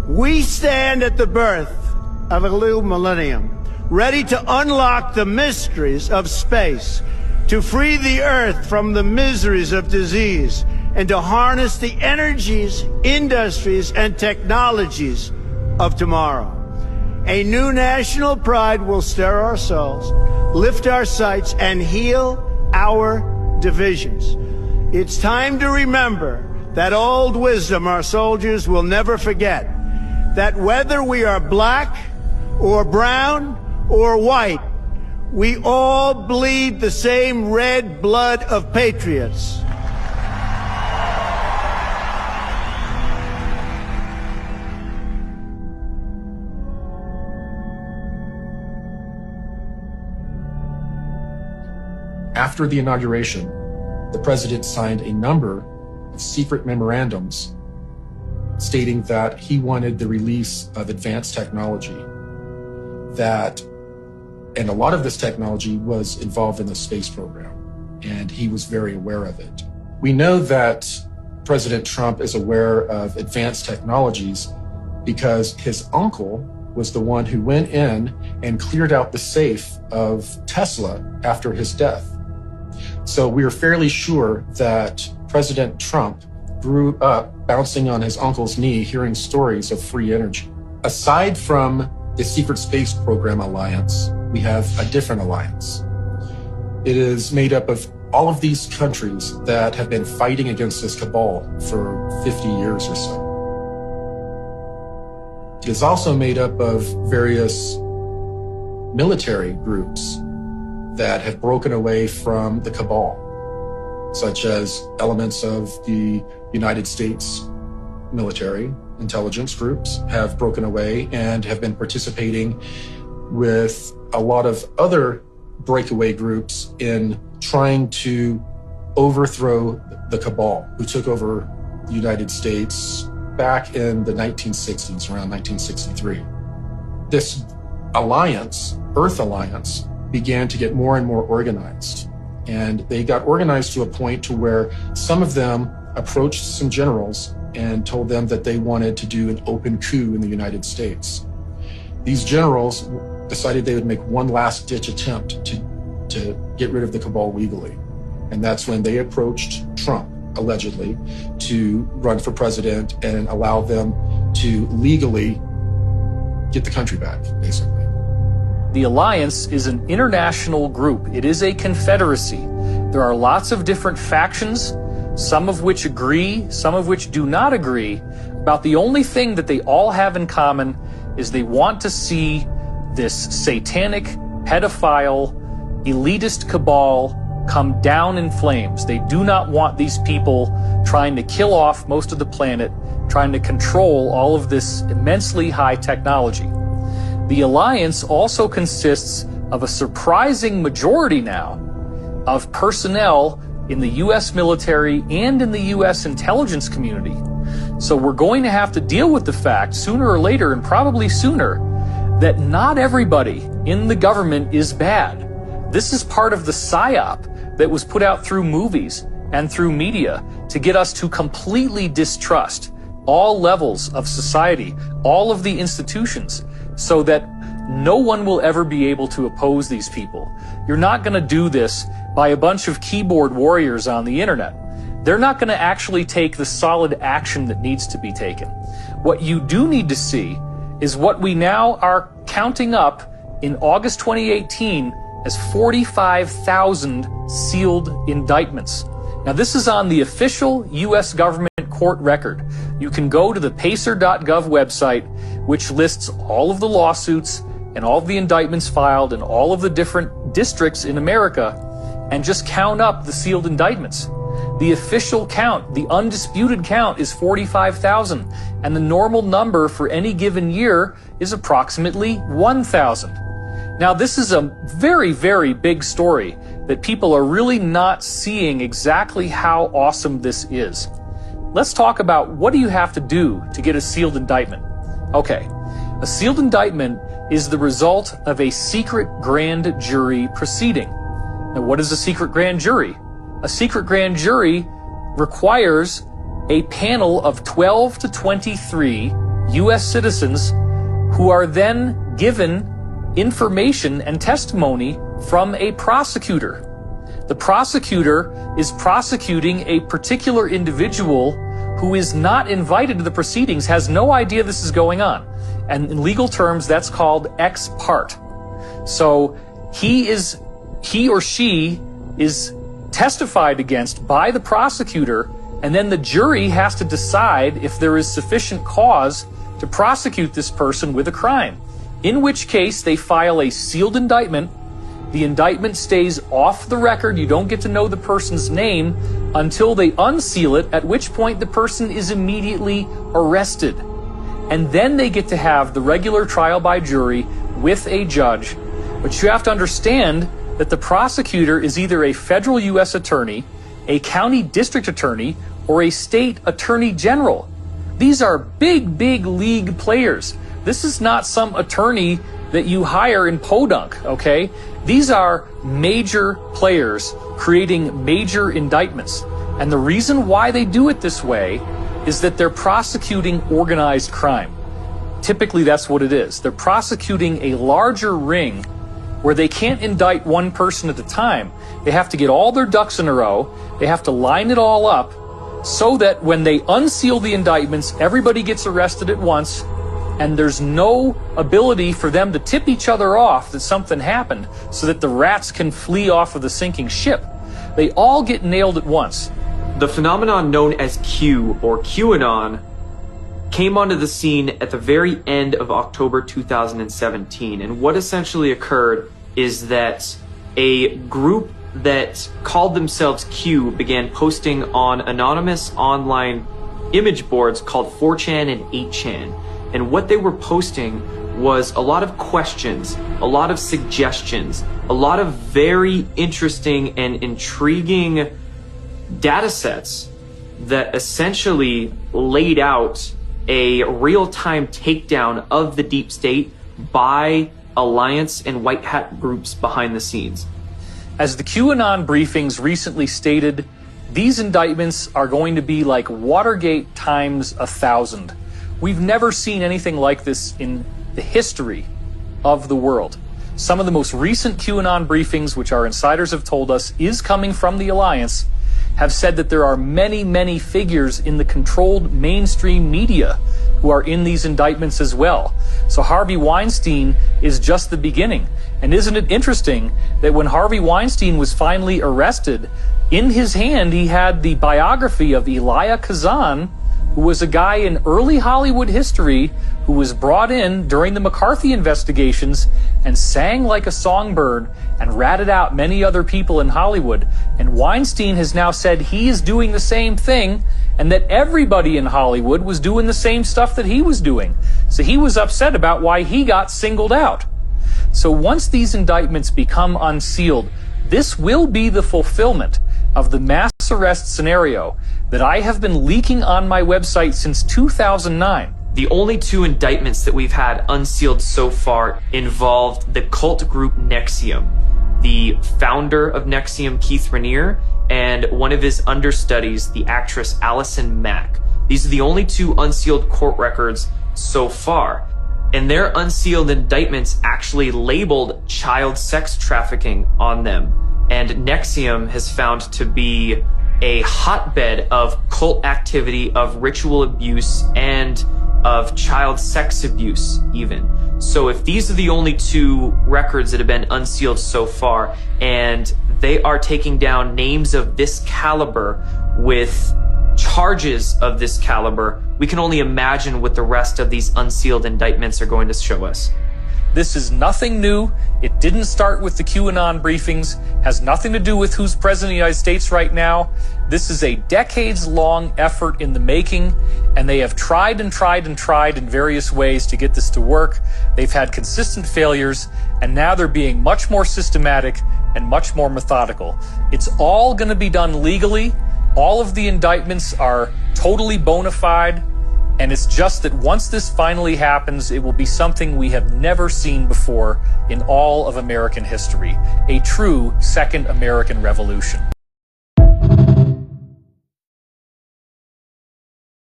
We stand at the birth of a new millennium, ready to unlock the mysteries of space, to free the Earth from the miseries of disease, and to harness the energies, industries, and technologies of tomorrow. A new national pride will stir our souls, lift our sights, and heal our divisions. It's time to remember that old wisdom our soldiers will never forget, that whether we are black or brown or white, we all bleed the same red blood of patriots. After the inauguration, the president signed a number of secret memorandums stating that he wanted the release of advanced technology, and a lot of this technology was involved in the space program, and he was very aware of it. We know that President Trump is aware of advanced technologies because his uncle was the one who went in and cleared out the safe of Tesla after his death. So we are fairly sure that President Trump grew up bouncing on his uncle's knee, hearing stories of free energy. Aside from the Secret Space Program Alliance, we have a different alliance. It is made up of all of these countries that have been fighting against this cabal for 50 years or so. It is also made up of various military groups that have broken away from the cabal, such as elements of the United States military intelligence groups have broken away and have been participating with a lot of other breakaway groups in trying to overthrow the cabal who took over the United States back in the 1960s, around 1963. This alliance, Earth Alliance, began to get more and more organized. And they got organized to a point to where some of them approached some generals and told them that they wanted to do an open coup in the United States. These generals decided they would make one last ditch attempt to get rid of the cabal legally. And that's when they approached Trump, allegedly, to run for president and allow them to legally get the country back, basically. The Alliance is an international group. It is a confederacy. There are lots of different factions, some of which agree, some of which do not agree, about the only thing that they all have in common is they want to see this satanic, pedophile, elitist cabal come down in flames. They do not want these people trying to kill off most of the planet, trying to control all of this immensely high technology. The alliance also consists of a surprising majority now of personnel in the U.S. military and in the U.S. intelligence community. So we're going to have to deal with the fact sooner or later, and probably sooner, that not everybody in the government is bad. This is part of the psyop that was put out through movies and through media to get us to completely distrust all levels of society, all of the institutions, so that no one will ever be able to oppose these people. You're not going to do this by a bunch of keyboard warriors on the internet. They're not going to actually take the solid action that needs to be taken. What you do need to see is what we now are counting up in August 2018 as 45,000 sealed indictments. Now, this is on the official U.S. government court record. You can go to the pacer.gov website, which lists all of the lawsuits and all of the indictments filed in all of the different districts in America, and just count up the sealed indictments. The official count, the undisputed count, is 45,000, and the normal number for any given year is approximately 1,000. Now, this is a very, very big story that people are really not seeing exactly how awesome this is. Let's talk about what do you have to do to get a sealed indictment. Okay, a sealed indictment is the result of a secret grand jury proceeding. Now, what is a secret grand jury? A secret grand jury requires a panel of 12 to 23 U.S. citizens who are then given information and testimony from a prosecutor. The prosecutor is prosecuting a particular individual who is not invited to the proceedings, has no idea this is going on. And in legal terms, that's called ex parte. So he or she is testified against by the prosecutor, and then the jury has to decide if there is sufficient cause to prosecute this person with a crime, in which case they file a sealed indictment. The indictment stays off the record. You don't get to know the person's name until they unseal it, at which point the person is immediately arrested. And then they get to have the regular trial by jury with a judge. But you have to understand that the prosecutor is either a federal U.S. attorney, a county district attorney, or a state attorney general. These are big, big league players. This is not some attorney that you hire in Podunk, okay? These are major players creating major indictments. And the reason why they do it this way is that they're prosecuting organized crime. Typically, that's what it is. They're prosecuting a larger ring where they can't indict one person at a time. They have to get all their ducks in a row. They have to line it all up so that when they unseal the indictments, everybody gets arrested at once, and there's no ability for them to tip each other off that something happened so that the rats can flee off of the sinking ship. They all get nailed at once. The phenomenon known as Q, or QAnon, came onto the scene at the very end of October 2017. And what essentially occurred is that a group that called themselves Q began posting on anonymous online image boards called 4chan and 8chan. And what they were posting was a lot of questions, a lot of suggestions, a lot of very interesting and intriguing data sets that essentially laid out a real-time takedown of the deep state by alliance and white hat groups behind the scenes. As the QAnon briefings recently stated, these indictments are going to be like Watergate times 1,000. We've never seen anything like this in the history of the world. Some of the most recent QAnon briefings, which our insiders have told us is coming from the Alliance, have said that there are many, many figures in the controlled mainstream media who are in these indictments as well. So Harvey Weinstein is just the beginning. And isn't it interesting that when Harvey Weinstein was finally arrested, in his hand he had the biography of Elia Kazan, who was a guy in early Hollywood history who was brought in during the McCarthy investigations and sang like a songbird and ratted out many other people in Hollywood. And Weinstein has now said he is doing the same thing, and that everybody in Hollywood was doing the same stuff that he was doing. So he was upset about why he got singled out. So once these indictments become unsealed, this will be the fulfillment of the mass arrest scenario that I have been leaking on my website since 2009. The only two indictments that we've had unsealed so far involved the cult group NXIVM, the founder of NXIVM, Keith Raniere, and one of his understudies, the actress Allison Mack. These are the only two unsealed court records so far. And their unsealed indictments actually labeled child sex trafficking on them. And NXIVM has found to be a hotbed of cult activity, of ritual abuse, and of child sex abuse even. So if these are the only two records that have been unsealed so far, and they are taking down names of this caliber with charges of this caliber, we can only imagine what the rest of these unsealed indictments are going to show us. This is nothing new. It didn't start with the QAnon briefings, has nothing to do with who's president of the United States right now. This is a decades-long effort in the making, and they have tried and tried and tried in various ways to get this to work. They've had consistent failures, and now they're being much more systematic and much more methodical. It's all going to be done legally. All of the indictments are totally bona fide. And it's just that once this finally happens, it will be something we have never seen before in all of American history. A true second American Revolution.